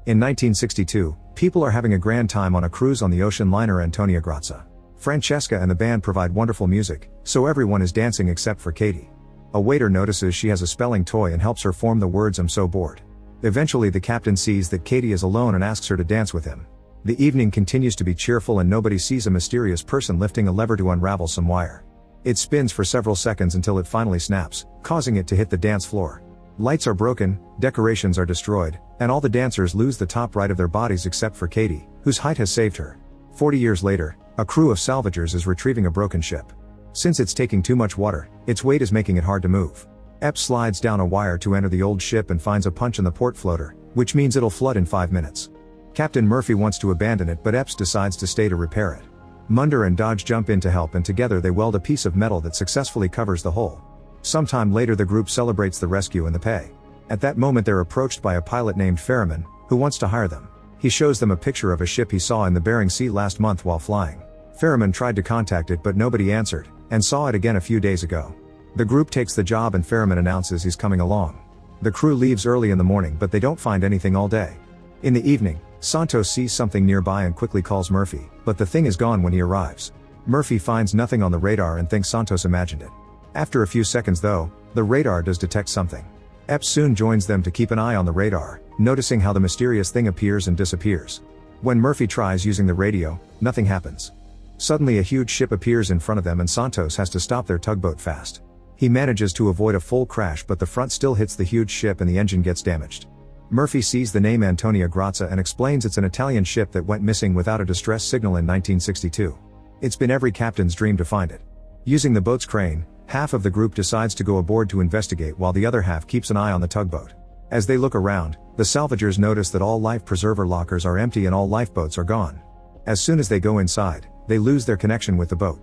In 1962, people are having a grand time on a cruise on the ocean liner Antonia Grazia. Francesca and the band provide wonderful music, so everyone is dancing except for Katie. A waiter notices she has a spelling toy and helps her form the words "I'm so bored." Eventually the captain sees that Katie is alone and asks her to dance with him. The evening continues to be cheerful and nobody sees a mysterious person lifting a lever to unravel some wire. It spins for several seconds until it finally snaps, causing it to hit the dance floor. Lights are broken, decorations are destroyed, and all the dancers lose the top right of their bodies except for Katie, whose height has saved her. 40 years later, a crew of salvagers is retrieving a broken ship. Since it's taking too much water, its weight is making it hard to move. Epps slides down a wire to enter the old ship and finds a punch in the port floater, which means it'll flood in 5 minutes. Captain Murphy wants to abandon it but Epps decides to stay to repair it. Munder and Dodge jump in to help and together they weld a piece of metal that successfully covers the hole. Sometime later the group celebrates the rescue and the pay. At that moment they're approached by a pilot named Ferriman, who wants to hire them. He shows them a picture of a ship he saw in the Bering Sea last month while flying. Ferriman tried to contact it but nobody answered, and saw it again a few days ago. The group takes the job and Ferriman announces he's coming along. The crew leaves early in the morning but they don't find anything all day. In the evening, Santos sees something nearby and quickly calls Murphy, but the thing is gone when he arrives. Murphy finds nothing on the radar and thinks Santos imagined it. After a few seconds though, the radar does detect something. Epps soon joins them to keep an eye on the radar, noticing how the mysterious thing appears and disappears. When Murphy tries using the radio, nothing happens. Suddenly a huge ship appears in front of them and Santos has to stop their tugboat fast. He manages to avoid a full crash but the front still hits the huge ship and the engine gets damaged. Murphy sees the name Antonia Grazia and explains it's an Italian ship that went missing without a distress signal in 1962. It's been every captain's dream to find it. Using the boat's crane, half of the group decides to go aboard to investigate while the other half keeps an eye on the tugboat. As they look around, the salvagers notice that all life preserver lockers are empty and all lifeboats are gone. As soon as they go inside, they lose their connection with the boat.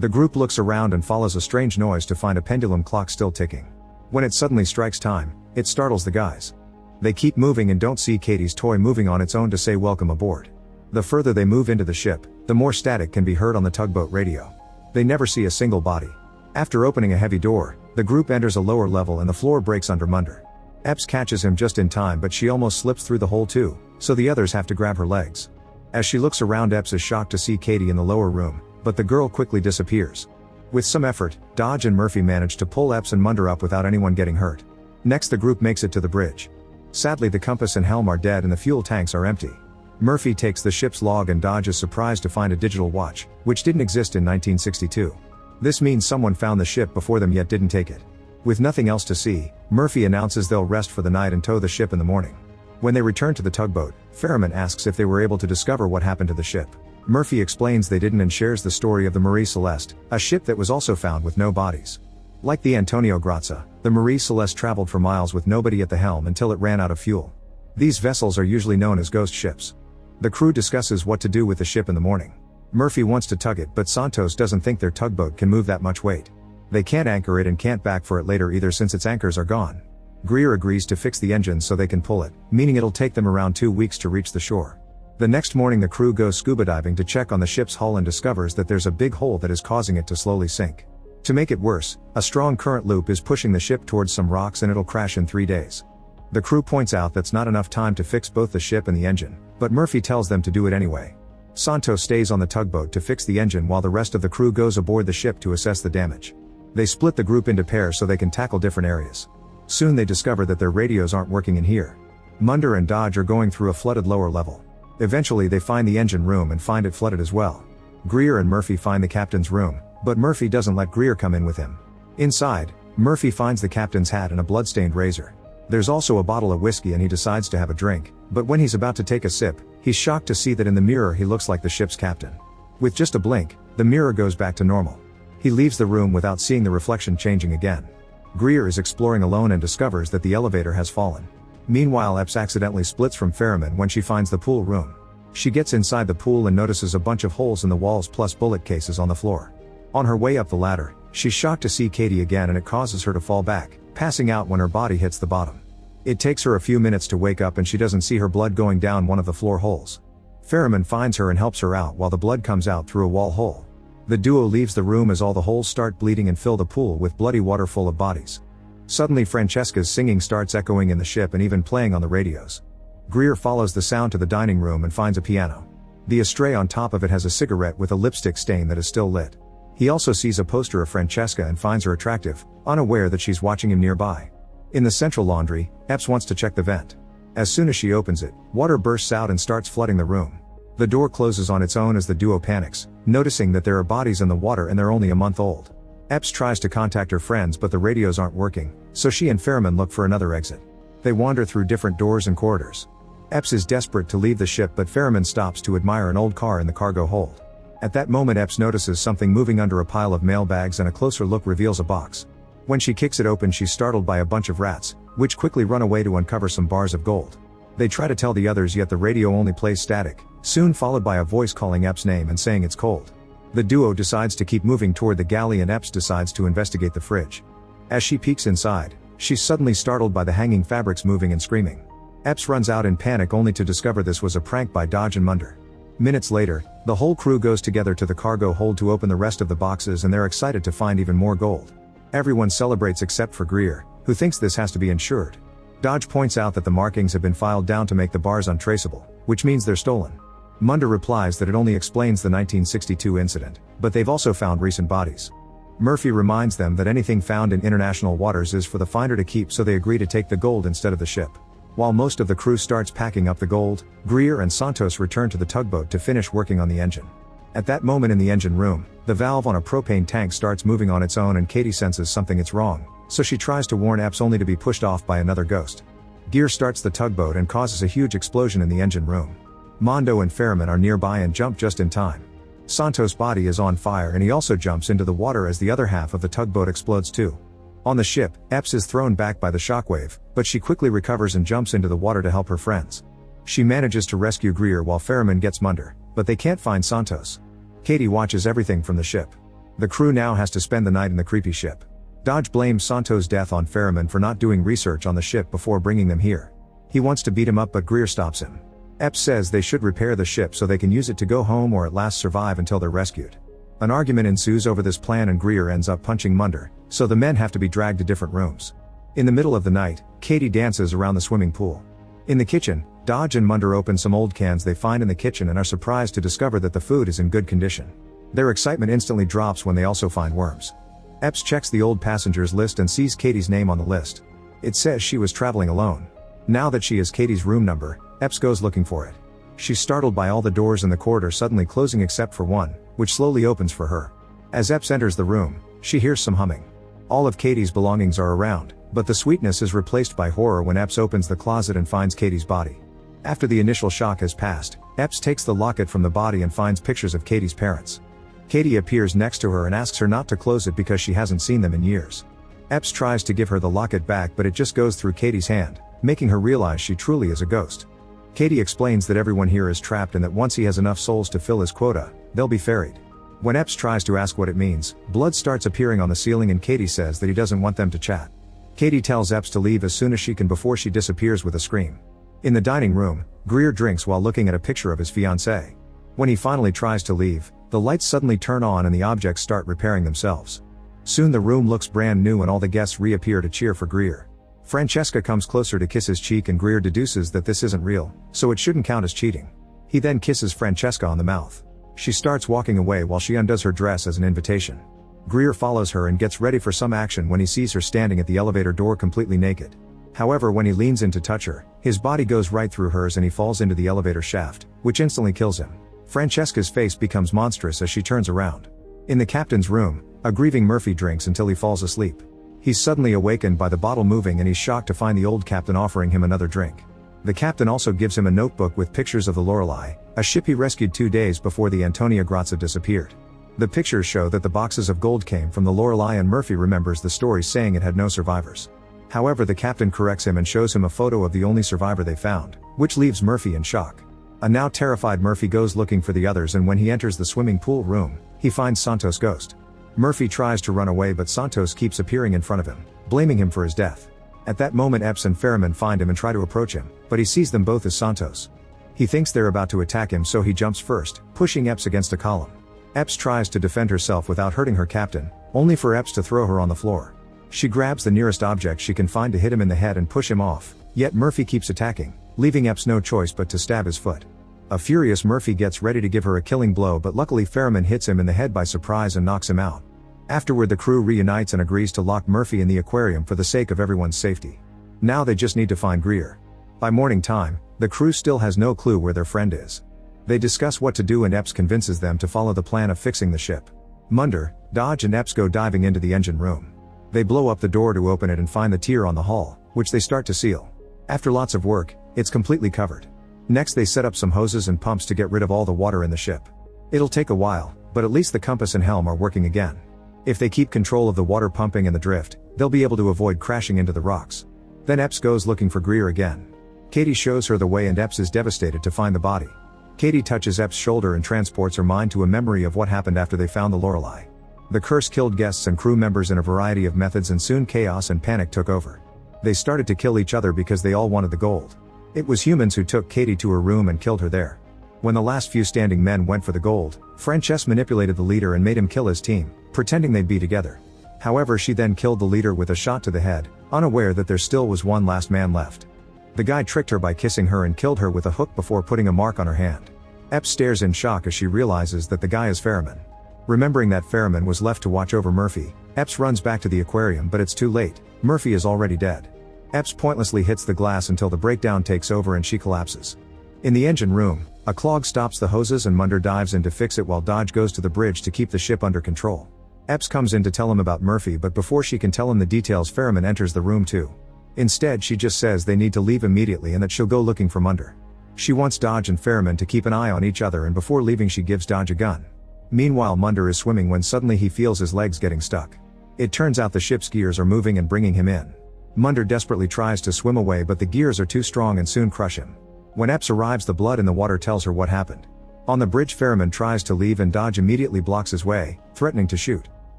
The group looks around and follows a strange noise to find a pendulum clock still ticking. When it suddenly strikes time, it startles the guys. They keep moving and don't see Katie's toy moving on its own to say welcome aboard. The further they move into the ship, the more static can be heard on the tugboat radio. They never see a single body. After opening a heavy door, the group enters a lower level and the floor breaks under Munder. Epps catches him just in time but she almost slips through the hole too, so the others have to grab her legs. As she looks around Epps is shocked to see Katie in the lower room, but the girl quickly disappears. With some effort, Dodge and Murphy manage to pull Epps and Munder up without anyone getting hurt. Next the group makes it to the bridge. Sadly the compass and helm are dead and the fuel tanks are empty. Murphy takes the ship's log and Dodge is surprised to find a digital watch, which didn't exist in 1962. This means someone found the ship before them yet didn't take it. With nothing else to see, Murphy announces they'll rest for the night and tow the ship in the morning. When they return to the tugboat, Ferriman asks if they were able to discover what happened to the ship. Murphy explains they didn't and shares the story of the Marie Celeste, a ship that was also found with no bodies. Like the Antonia Grazia, the Marie Celeste traveled for miles with nobody at the helm until it ran out of fuel. These vessels are usually known as ghost ships. The crew discusses what to do with the ship in the morning. Murphy wants to tug it but Santos doesn't think their tugboat can move that much weight. They can't anchor it and can't back for it later either since its anchors are gone. Greer agrees to fix the engine so they can pull it, meaning it'll take them around 2 weeks to reach the shore. The next morning the crew goes scuba diving to check on the ship's hull and discovers that there's a big hole that is causing it to slowly sink. To make it worse, a strong current loop is pushing the ship towards some rocks and it'll crash in 3 days. The crew points out that's not enough time to fix both the ship and the engine, but Murphy tells them to do it anyway. Santos stays on the tugboat to fix the engine while the rest of the crew goes aboard the ship to assess the damage. They split the group into pairs so they can tackle different areas. Soon they discover that their radios aren't working in here. Munder and Dodge are going through a flooded lower level. Eventually they find the engine room and find it flooded as well. Greer and Murphy find the captain's room, but Murphy doesn't let Greer come in with him. Inside, Murphy finds the captain's hat and a bloodstained razor. There's also a bottle of whiskey and he decides to have a drink, but when he's about to take a sip, he's shocked to see that in the mirror he looks like the ship's captain. With just a blink, the mirror goes back to normal. He leaves the room without seeing the reflection changing again. Greer is exploring alone and discovers that the elevator has fallen. Meanwhile Epps accidentally splits from Ferriman when she finds the pool room. She gets inside the pool and notices a bunch of holes in the walls plus bullet cases on the floor. On her way up the ladder, she's shocked to see Katie again and it causes her to fall back, passing out when her body hits the bottom. It takes her a few minutes to wake up and she doesn't see her blood going down one of the floor holes. Ferriman finds her and helps her out while the blood comes out through a wall hole. The duo leaves the room as all the holes start bleeding and fill the pool with bloody water full of bodies. Suddenly Francesca's singing starts echoing in the ship and even playing on the radios. Greer follows the sound to the dining room and finds a piano. The ashtray on top of it has a cigarette with a lipstick stain that is still lit. He also sees a poster of Francesca and finds her attractive, unaware that she's watching him nearby. In the central laundry, Epps wants to check the vent. As soon as she opens it, water bursts out and starts flooding the room. The door closes on its own as the duo panics, noticing that there are bodies in the water and they're only a month old. Epps tries to contact her friends but the radios aren't working, so she and Ferriman look for another exit. They wander through different doors and corridors. Epps is desperate to leave the ship but Ferriman stops to admire an old car in the cargo hold. At that moment Epps notices something moving under a pile of mail bags and a closer look reveals a box. When she kicks it open she's startled by a bunch of rats, which quickly run away to uncover some bars of gold. They try to tell the others yet the radio only plays static, soon followed by a voice calling Epps' name and saying it's cold. The duo decides to keep moving toward the galley and Epps decides to investigate the fridge. As she peeks inside, she's suddenly startled by the hanging fabrics moving and screaming. Epps runs out in panic only to discover this was a prank by Dodge and Munder. Minutes later, the whole crew goes together to the cargo hold to open the rest of the boxes and they're excited to find even more gold. Everyone celebrates except for Greer, who thinks this has to be insured. Dodge points out that the markings have been filed down to make the bars untraceable, which means they're stolen. Munder replies that it only explains the 1962 incident, but they've also found recent bodies. Murphy reminds them that anything found in international waters is for the finder to keep, so they agree to take the gold instead of the ship. While most of the crew starts packing up the gold, Greer and Santos return to the tugboat to finish working on the engine. At that moment in the engine room, the valve on a propane tank starts moving on its own and Katie senses something is wrong, so she tries to warn Epps only to be pushed off by another ghost. Gear starts the tugboat and causes a huge explosion in the engine room. Mondo and Ferriman are nearby and jump just in time. Santos' body is on fire and he also jumps into the water as the other half of the tugboat explodes too. On the ship, Epps is thrown back by the shockwave, but she quickly recovers and jumps into the water to help her friends. She manages to rescue Greer while Ferriman gets Munder, but they can't find Santos. Katie watches everything from the ship. The crew now has to spend the night in the creepy ship. Dodge blames Santos' death on Ferriman for not doing research on the ship before bringing them here. He wants to beat him up but Greer stops him. Epps says they should repair the ship so they can use it to go home or at last survive until they're rescued. An argument ensues over this plan and Greer ends up punching Munder, so the men have to be dragged to different rooms. In the middle of the night, Katie dances around the swimming pool. In the kitchen, Dodge and Munder open some old cans they find in the kitchen and are surprised to discover that the food is in good condition. Their excitement instantly drops when they also find worms. Epps checks the old passengers list and sees Katie's name on the list. It says she was traveling alone. Now that she has Katie's room number, Epps goes looking for it. She's startled by all the doors in the corridor suddenly closing except for one, which slowly opens for her. As Epps enters the room, she hears some humming. All of Katie's belongings are around, but the sweetness is replaced by horror when Epps opens the closet and finds Katie's body. After the initial shock has passed, Epps takes the locket from the body and finds pictures of Katie's parents. Katie appears next to her and asks her not to close it because she hasn't seen them in years. Epps tries to give her the locket back but it just goes through Katie's hand, making her realize she truly is a ghost. Katie explains that everyone here is trapped and that once he has enough souls to fill his quota, they'll be ferried. When Epps tries to ask what it means, blood starts appearing on the ceiling and Katie says that he doesn't want them to chat. Katie tells Epps to leave as soon as she can before she disappears with a scream. In the dining room, Greer drinks while looking at a picture of his fiancée. When he finally tries to leave, the lights suddenly turn on and the objects start repairing themselves. Soon the room looks brand new and all the guests reappear to cheer for Greer. Francesca comes closer to kiss his cheek and Greer deduces that this isn't real, so it shouldn't count as cheating. He then kisses Francesca on the mouth. She starts walking away while she undoes her dress as an invitation. Greer follows her and gets ready for some action when he sees her standing at the elevator door completely naked. However, when he leans in to touch her, his body goes right through hers and he falls into the elevator shaft, which instantly kills him. Francesca's face becomes monstrous as she turns around. In the captain's room, a grieving Murphy drinks until he falls asleep. He's suddenly awakened by the bottle moving and he's shocked to find the old captain offering him another drink. The captain also gives him a notebook with pictures of the Lorelei, a ship he rescued 2 days before the Antonia Grazia disappeared. The pictures show that the boxes of gold came from the Lorelei and Murphy remembers the story saying it had no survivors. However, the captain corrects him and shows him a photo of the only survivor they found, which leaves Murphy in shock. A now terrified Murphy goes looking for the others and when he enters the swimming pool room, he finds Santos' ghost. Murphy tries to run away but Santos keeps appearing in front of him, blaming him for his death. At that moment Epps and Ferriman find him and try to approach him, but he sees them both as Santos. He thinks they're about to attack him so he jumps first, pushing Epps against a column. Epps tries to defend herself without hurting her captain, only for Epps to throw her on the floor. She grabs the nearest object she can find to hit him in the head and push him off, yet Murphy keeps attacking, leaving Epps no choice but to stab his foot. A furious Murphy gets ready to give her a killing blow, but luckily Ferriman hits him in the head by surprise and knocks him out. Afterward, the crew reunites and agrees to lock Murphy in the aquarium for the sake of everyone's safety. Now they just need to find Greer. By morning time, the crew still has no clue where their friend is. They discuss what to do and Epps convinces them to follow the plan of fixing the ship. Munder, Dodge and Epps go diving into the engine room. They blow up the door to open it and find the tier on the hull, which they start to seal. After lots of work, it's completely covered. Next they set up some hoses and pumps to get rid of all the water in the ship. It'll take a while, but at least the compass and helm are working again. If they keep control of the water pumping and the drift, they'll be able to avoid crashing into the rocks. Then Epps goes looking for Greer again. Katie shows her the way and Epps is devastated to find the body. Katie touches Epps' shoulder and transports her mind to a memory of what happened after they found the Lorelei. The curse killed guests and crew members in a variety of methods and soon chaos and panic took over. They started to kill each other because they all wanted the gold. It was humans who took Katie to her room and killed her there. When the last few standing men went for the gold, Francesca manipulated the leader and made him kill his team, pretending they'd be together. However, she then killed the leader with a shot to the head, unaware that there still was one last man left. The guy tricked her by kissing her and killed her with a hook before putting a mark on her hand. Epps stares in shock as she realizes that the guy is Ferriman. Remembering that Ferriman was left to watch over Murphy, Epps runs back to the aquarium, but it's too late. Murphy is already dead. Epps pointlessly hits the glass until the breakdown takes over and she collapses. In the engine room, a clog stops the hoses and Munder dives in to fix it while Dodge goes to the bridge to keep the ship under control. Epps comes in to tell him about Murphy, but before she can tell him the details, Ferriman enters the room too. Instead, she just says they need to leave immediately and that she'll go looking for Munder. She wants Dodge and Ferriman to keep an eye on each other, and before leaving she gives Dodge a gun. Meanwhile, Munder is swimming when suddenly he feels his legs getting stuck. It turns out the ship's gears are moving and bringing him in. Munder desperately tries to swim away, but the gears are too strong and soon crush him. When Epps arrives, the blood in the water tells her what happened. On the bridge, Ferriman tries to leave and Dodge immediately blocks his way, threatening to shoot.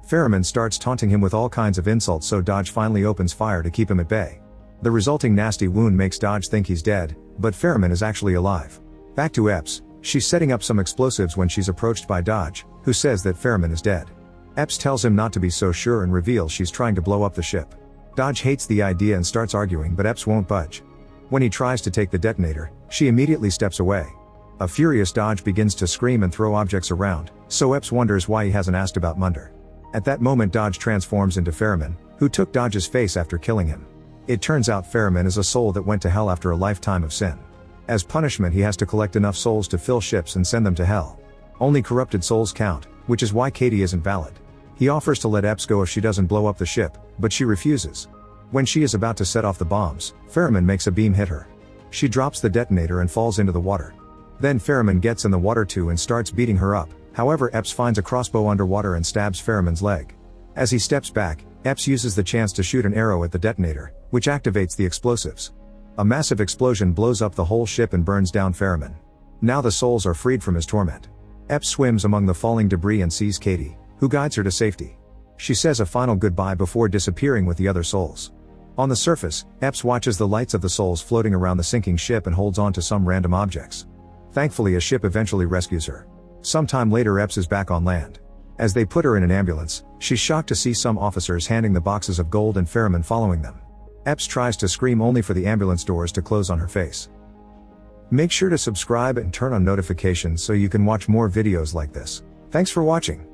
Ferriman starts taunting him with all kinds of insults, so Dodge finally opens fire to keep him at bay. The resulting nasty wound makes Dodge think he's dead, but Ferriman is actually alive. Back to Epps, she's setting up some explosives when she's approached by Dodge, who says that Ferriman is dead. Epps tells him not to be so sure and reveals she's trying to blow up the ship. Dodge hates the idea and starts arguing, but Epps won't budge. When he tries to take the detonator, she immediately steps away. A furious Dodge begins to scream and throw objects around, so Epps wonders why he hasn't asked about Munder. At that moment, Dodge transforms into Ferriman, who took Dodge's face after killing him. It turns out Ferriman is a soul that went to hell after a lifetime of sin. As punishment, he has to collect enough souls to fill ships and send them to hell. Only corrupted souls count, which is why Katie isn't valid. He offers to let Epps go if she doesn't blow up the ship, but she refuses. When she is about to set off the bombs, Ferriman makes a beam hit her. She drops the detonator and falls into the water. Then Ferriman gets in the water too and starts beating her up. However, Epps finds a crossbow underwater and stabs Ferriman's leg. As he steps back, Epps uses the chance to shoot an arrow at the detonator, which activates the explosives. A massive explosion blows up the whole ship and burns down Ferriman. Now the souls are freed from his torment. Epps swims among the falling debris and sees Katie, who guides her to safety. She says a final goodbye before disappearing with the other souls. On the surface, Epps watches the lights of the souls floating around the sinking ship and holds on to some random objects. Thankfully, a ship eventually rescues her. Sometime later, Epps is back on land. As they put her in an ambulance, she's shocked to see some officers handing the boxes of gold and Ferriman following them. Epps tries to scream only for the ambulance doors to close on her face. Make sure to subscribe and turn on notifications so you can watch more videos like this. Thanks for watching.